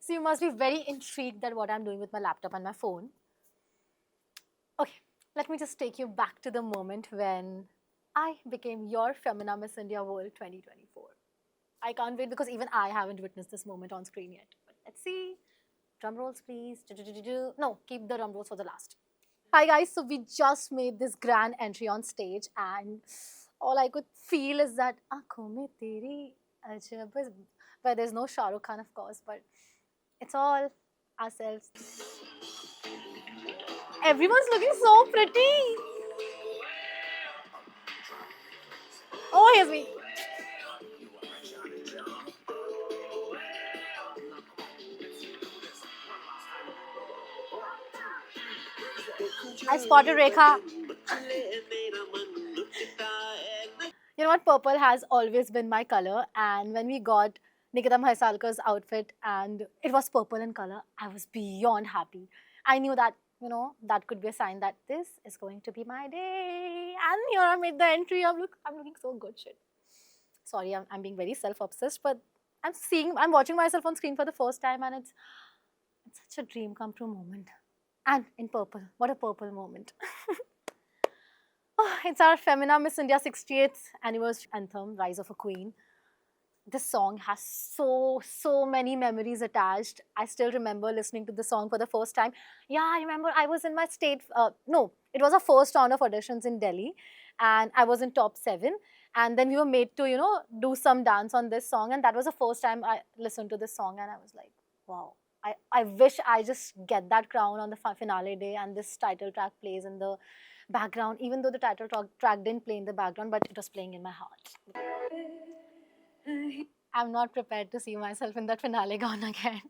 So you must be very intrigued at what I'm doing with my laptop and my phone. Okay, let me just take you back to the moment when I became your Femina Miss India World 2024. I can't wait because even I haven't witnessed this moment on screen yet. But let's see. Drum rolls, please. No, keep the drum rolls for the last. Hi guys, so we just made this grand entry on stage, and all I could feel is that Aankhon mein teri ajab, where there's no Shah Rukh Khan, of course, but it's all ourselves. Everyone's looking so pretty. Oh, here's me. I spotted Rekha. You know what? Purple has always been my color, and when we got Nikita Mahesalkar's outfit and it was purple in color, I was beyond happy. I knew that, that could be a sign that this is going to be my day. And here I made the entry. I'm looking so good, shit. Sorry, I'm being very self-obsessed, but I'm watching myself on screen for the first time, and it's such a dream come true moment. And in purple, what a purple moment. Oh, it's our Femina Miss India 68th anniversary anthem, Rise of a Queen. This song has so many memories attached. I still remember listening to the song for the first time. Yeah, I remember I was in my state. No, it was our first round of auditions in Delhi, and I was in top 7. And then we were made to do some dance on this song, and that was the first time I listened to this song, and I was like, wow. I wish I just get that crown on the finale day, and this title track plays in the background, even though the title track didn't play in the background, but it was playing in my heart. I'm not prepared to see myself in that finale gown again.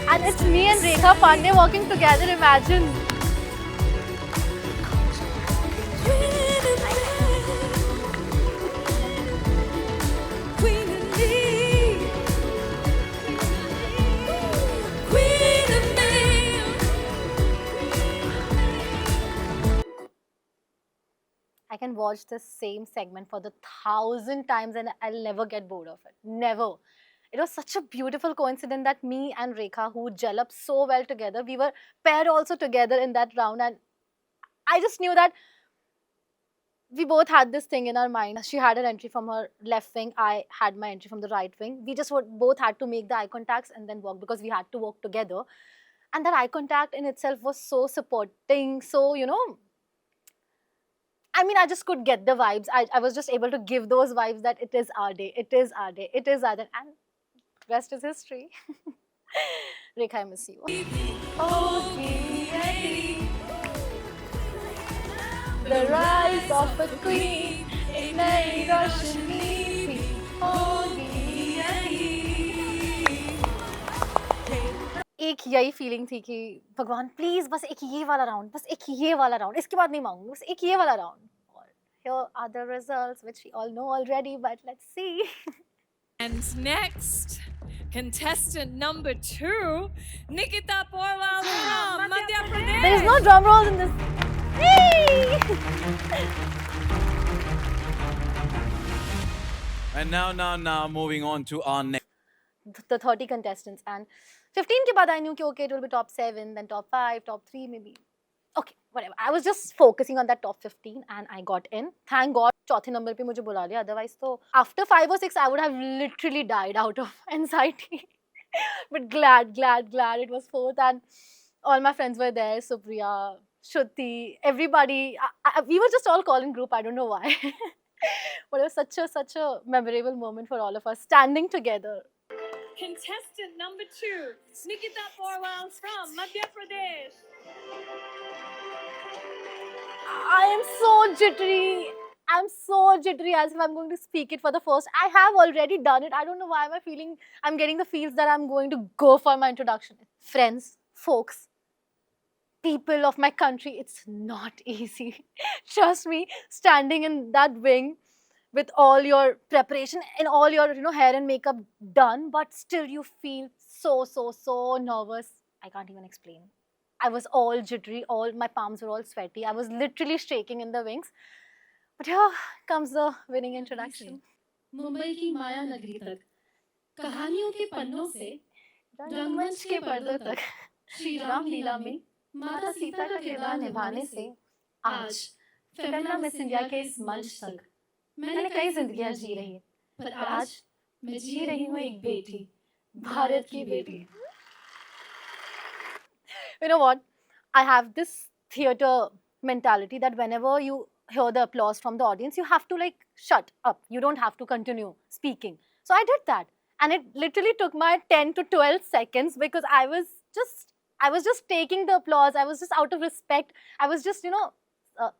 And it's me and Rekha Pandey walking together, imagine. I can watch the same segment for the 1,000 times and I'll never get bored of it. Never. It was such a beautiful coincidence that me and Rekha, who gel up so well together, we were paired also together in that round, and I just knew that we both had this thing in our mind. She had her entry from her left wing, I had my entry from the right wing. We just both had to make the eye contacts and then walk because we had to walk together. And that eye contact in itself was so supporting, so, I mean, I just could get the vibes. I was just able to give those vibes that it is our day, it is our day, it is our day. And rest is history. Rekha, I miss you. The rise of a queen, एक नई रोशनी भी होगी यही. एक यही feeling थी कि भगवान please बस एक ये वाला राउंड, बस एक ये वाला राउंड, इसके बाद नहीं मांगूंगी, बस एक ये वाला round. Here are the results, which we all know already, but let's see. And next, contestant number 2, Nikita Porwal from Madhya Pradesh. There is no drum rolls in this. Hey! And now, moving on to our next. The 30 contestants, and 15 ke baad I knew okay, it will be top 7, then top 5, top 3 maybe. Okay, whatever. I was just focusing on that top 15 and I got in. Thank God, चौथे number पे मुझे बुला लिया. Otherwise, तो after 5 or 6, I would have literally died out of anxiety. But glad it was 4th, and all my friends were there. Supriya, Shruti, everybody. We were just all calling group. I don't know why. But it was such a memorable moment for all of us standing together. Contestant number 2, Nikita Porwal from Madhya Pradesh. I am so jittery. I'm so jittery as if I'm going to speak it for the first. I have already done it. I don't know why I'm getting the feels that I'm going to go for my introduction. Friends, folks, people of my country, it's not easy. Trust me, standing in that wing with all your preparation and all your hair and makeup done, but still you feel so nervous. I can't even explain. I was all jittery, all my palms were all sweaty. I was literally shaking in the wings. But here comes the winning introduction. Mumbai की माया नगरी तक, कहानियों के पन्नों से रंगमंच के पर्दों तक, श्री राम लीला में माता सीता का किरदार निभाने से आज फेमिना मिस इंडिया के इस मंच तक मैंने कई जिंदगियां जी रही, पर आज मैं जी रही हूँ एक बेटी, भारत की बेटी. You know what? I have this theater mentality that whenever you hear the applause from the audience, you have to like shut up. You don't have to continue speaking. So I did that. And it literally took my 10 to 12 seconds because I was just taking the applause. I was just out of respect. I was just,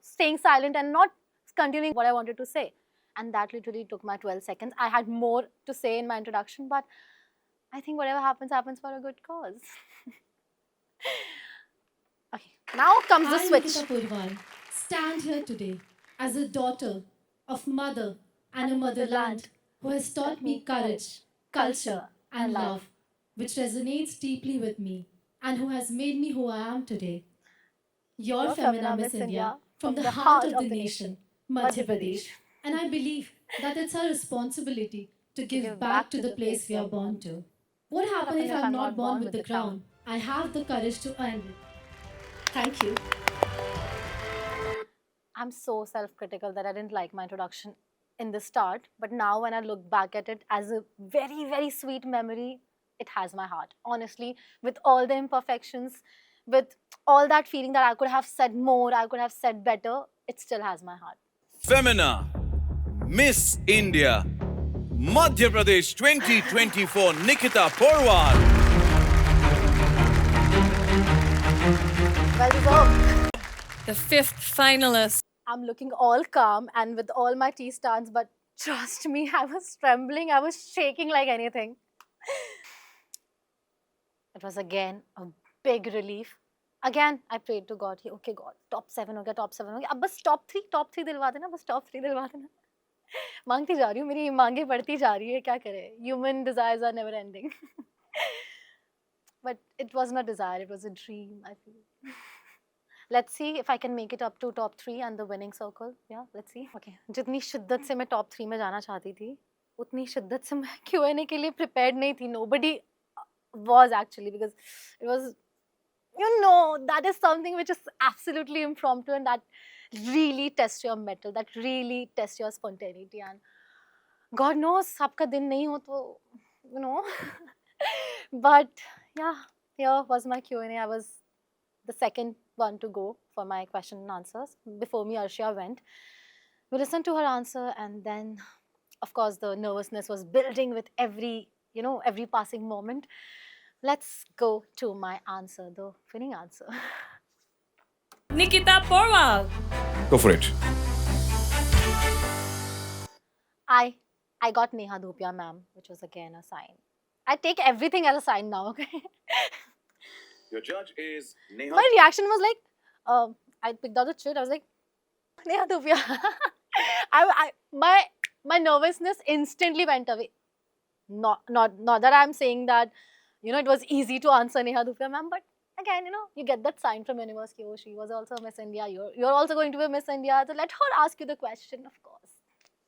staying silent and not continuing what I wanted to say. And that literally took my 12 seconds. I had more to say in my introduction, but I think whatever happens, happens for a good cause. Okay, now comes the I, switch. Nikita Purwal, stand here today as a daughter of mother and a motherland who has taught me courage, culture, and love, which resonates deeply with me and who has made me who I am today. Your Femina Miss India from the heart of the nation, Madhya Pradesh. And I believe that it's our responsibility to give back to the place we are born to. What happens if I'm not born with the crown? I have the courage to earn it. Thank you. I'm so self-critical that I didn't like my introduction in the start, but now when I look back at it as a very sweet memory, it has my heart. Honestly, with all the imperfections, with all that feeling that I could have said more, I could have said better, it still has my heart. Femina Miss India Madhya Pradesh 2024 Nikita Porwal. Well deserved. The fifth finalist. I'm looking all calm and with all my tea stands, but trust me, I was trembling, I was shaking like anything. It was again a big relief. Again, I prayed to God, okay God, top 7 हो गया, top 7 हो गया, अब बस top 3 दिलवा देना, बस top 3 दिलवा देना. मांगती जा रही हूँ, मेरी मांगे बढ़ती जा रही है, क्या करे? Human desires are never ending. But it wasn't a desire, it was a dream, I feel. Let's see if I can make it up to top 3 and the winning circle. Yeah, let's see. Okay. जितनी शिद्दत से मैं top 3 में जाना चाहती थी, उतनी शिद्दत से मैं Q&A के लिए prepared नहीं थी. Nobody was actually, because it was, that is something which is absolutely impromptu and that really tests your mettle, that really tests your spontaneity. And God knows, आपका दिन नहीं हो तो, But yeah, here was my Q&A. I was the second one to go for my question and answers. Before me, Arshia went. We listened to her answer, and then, of course, the nervousness was building with every passing moment. Let's go to my answer, the winning answer. Nikita Porwal. Go for it. I got Neha Dhupia ma'am, which was again a sign. I take everything as a sign now, okay? Your judge is Neha. My reaction was like, I picked out the chit, I was like, Neha Dhupia. My nervousness instantly went away. Not that I'm saying that, it was easy to answer Neha Dhupia ma'am, but again, you get that sign from university. Oh, she was also Miss India. You're also going to be Miss India. So let her ask you the question, of course.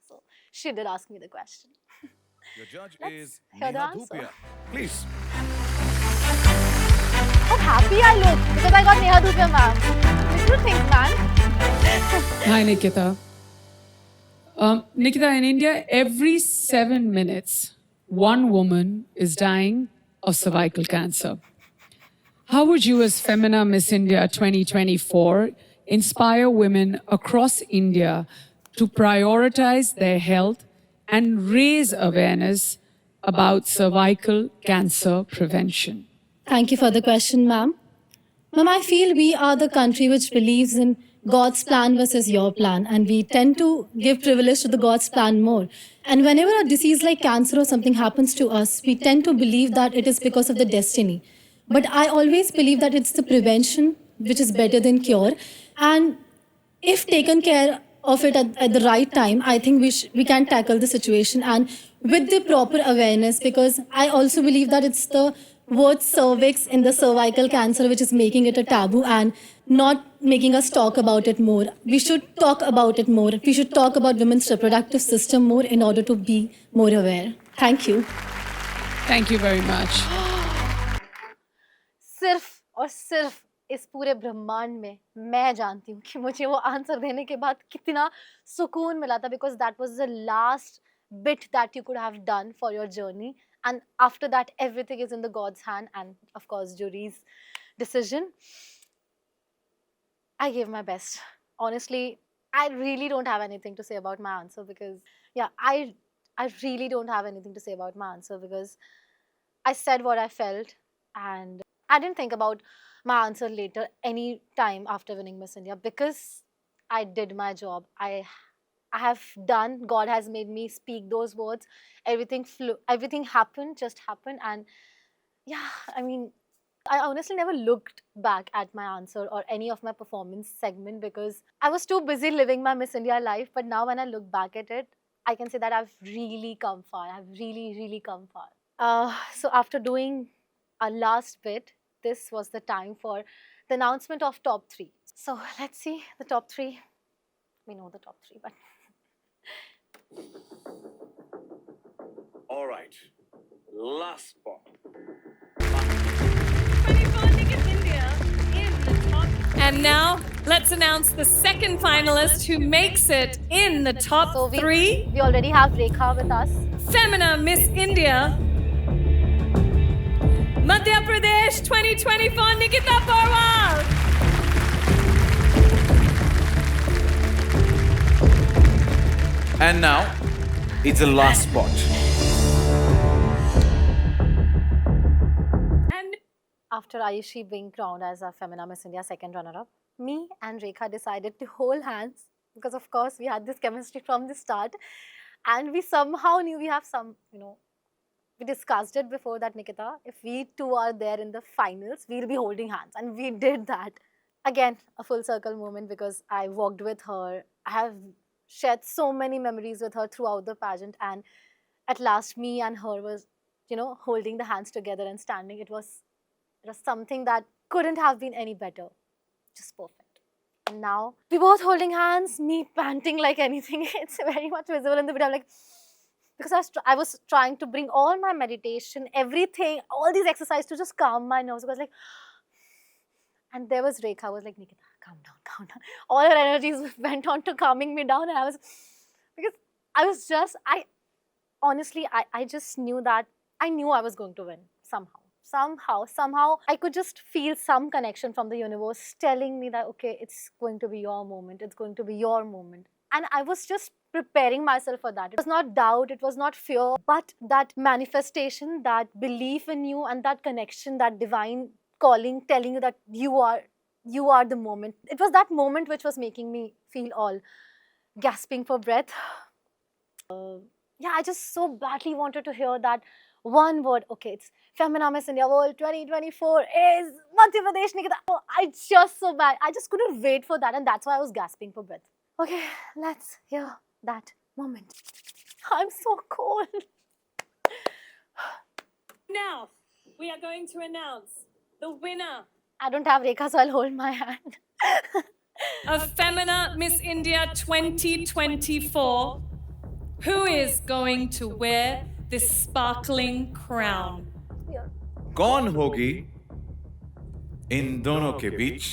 So she did ask me the question. Your judge Let's is hear the Neha answer. Dhupia. Please. How happy I look because I got Neha Dhupia ma'am. Little things, man. Hi, Nikita. Nikita, in India, every 7 minutes, one woman is dying of cervical cancer. How would you, as Femina Miss India 2024, inspire women across India to prioritize their health and raise awareness about cervical cancer prevention? Thank you for the question, ma'am. Ma'am, I feel we are the country which believes in God's plan versus your plan, and we tend to give privilege to the God's plan more. And whenever a disease like cancer or something happens to us, we tend to believe that it is because of the destiny. But I always believe that it's the prevention which is better than cure. And if taken care of it at the right time, I think we can tackle the situation and with the proper awareness, because I also believe that it's the word cervix in the cervical cancer which is making it a taboo and not making us talk about it more. We should talk about it more. We should talk about women's reproductive system more in order to be more aware. Thank you. Thank you very much. सिर्फ और सिर्फ इस पूरे ब्रह्मांड में मैं जानती हूँ कि मुझे वो आंसर देने के बाद कितना सुकून मिला था, because that was the last bit that you could have done for your journey, and after that everything is in the God's hand and of course jury's decision. I gave my best. Honestly, I really don't have anything to say about my answer, because yeah, I really don't have anything to say about my answer, because I said what I felt and I didn't think about my answer later any time after winning Miss India, because I did my job. I have done. God has made me speak those words. Everything happened, just happened, and yeah, I mean, I honestly never looked back at my answer or any of my performance segment because I was too busy living my Miss India life. But now when I look back at it, I can say that I've really come far. I've really come far. So after doing our last bit, this was the time for the announcement of top 3. So let's see the top 3. We know the top 3, but All right. Last spot. 24 Nickit India in the top. And now, let's announce the second finalist who makes it in the top so 3. we already have Rekha with us. Femina Miss India, Madhya Pradesh 2024, Nikita Porwal. And now, it's the last spot. And After Ayushi being crowned as a Femina Miss India second runner-up, me and Rekha decided to hold hands because, of course, we had this chemistry from the start, and we somehow knew we have some, we discussed it before that, Nikita, if we two are there in the finals, we'll be holding hands, and we did that. Again, a full circle moment because I walked with her. I have shared so many memories with her throughout the pageant, and at last, me and her was, holding the hands together and standing. It was something that couldn't have been any better. Just perfect. And now, we both holding hands, me panting like anything. It's very much visible in the video. I'm like, because I was trying to bring all my meditation, everything, all these exercises to just calm my nerves. Because like, and there was Rekha. I was like, Nikita, calm down. All her energies went on to calming me down. And I just knew that, I knew I was going to win somehow. I could just feel some connection from the universe telling me that, okay, it's going to be your moment. It's going to be your moment. And I was just preparing myself for that. It was not doubt, it was not fear, but that manifestation, that belief in you, and that connection, that divine calling, telling you that you are the moment. It was that moment which was making me feel all gasping for breath. I just so badly wanted to hear that one word. Okay, it's Femina Miss India World 2024 is Madhya Pradesh, Nikita. Oh, I just couldn't wait for that, and that's why I was gasping for breath. Okay, let's hear that moment. I'm so cold. now, we are going to announce the winner I don't have Rekha, so I'll hold my hand. of Femina Miss India 2024, who is going to wear this sparkling crown. कौन होगी इन दोनों के बीच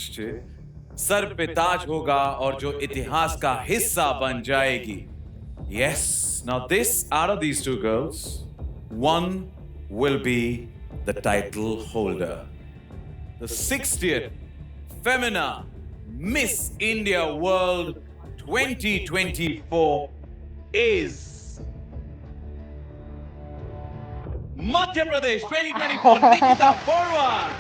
sir पे ताज होगा और जो इतिहास का हिस्सा बन जाएगी? Yes, now this, out of these two girls, one will be the title holder. The 60th Femina Miss India World 2024 is Madhya Pradesh 2024 Nikita Porwal.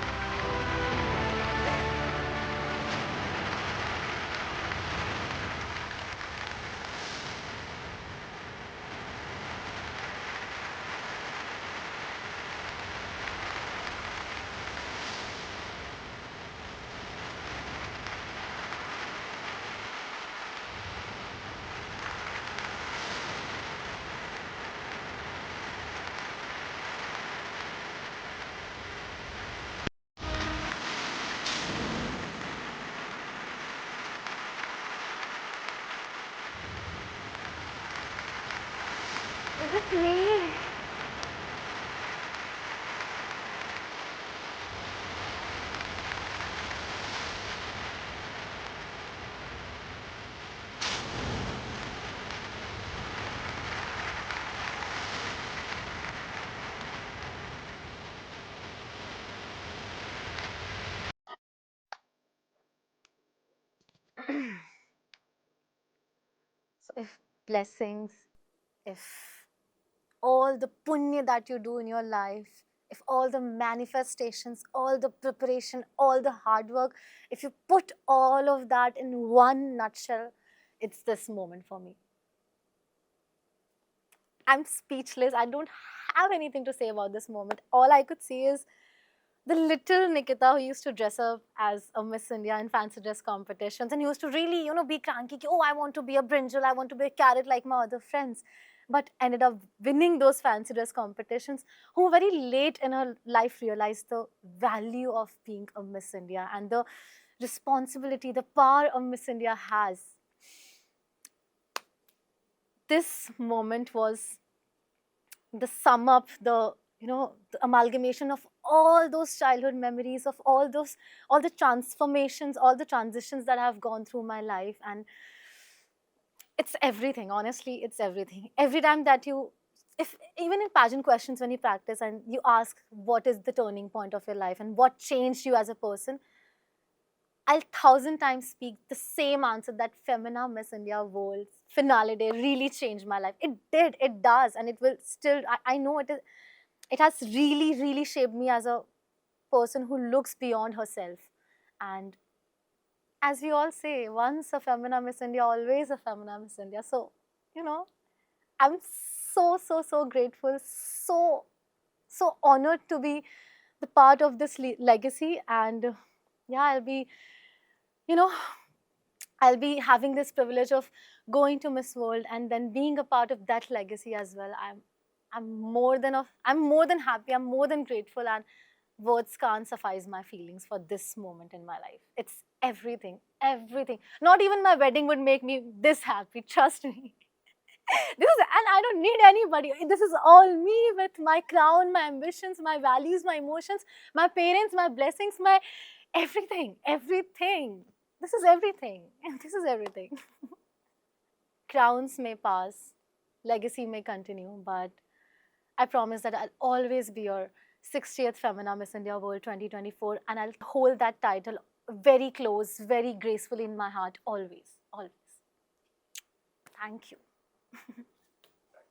me. So if blessings, if all the punya that you do in your life, if all the manifestations, all the preparation, all the hard work, if you put all of that in one nutshell, it's this moment for me. I'm speechless. I don't have anything to say about this moment. All I could see is the little Nikita who used to dress up as a Miss India in fancy dress competitions and used to really, be cranky. Oh, I want to be a brinjal, I want to be a carrot like my other friends. But ended up winning those fancy dress competitions, who very late in her life realized the value of being a Miss India and the responsibility, the power a Miss India has. This moment was the sum up, the the amalgamation of all those childhood memories, of all the transformations, all the transitions that have gone through my life. And it's everything, honestly, it's everything. Every time that you, if even in pageant questions, when you practice and you ask what is the turning point of your life and what changed you as a person, I'll 1,000 times speak the same answer, that Femina Miss India World finale day really changed my life. It did, it does, and it will still. I know it is. It has really, really shaped me as a person who looks beyond herself. And as we all say, once a Femina Miss India, always a Femina Miss India. So, I'm so, so, so grateful, so, so honored to be the part of this legacy. And yeah, I'll be having this privilege of going to Miss World and then being a part of that legacy as well. I'm more than happy. I'm more than grateful, and words can't suffice my feelings for this moment in my life. It's everything, everything. Not even my wedding would make me this happy. Trust me. And I don't need anybody. This is all me with my crown, my ambitions, my values, my emotions, my parents, my blessings, my everything, everything. This is everything. This is everything. Crowns may pass, legacy may continue, but I promise that I'll always be your 60th Femina Miss India World 2024, and I'll hold that title very close, very gracefully in my heart, always, always. Thank you.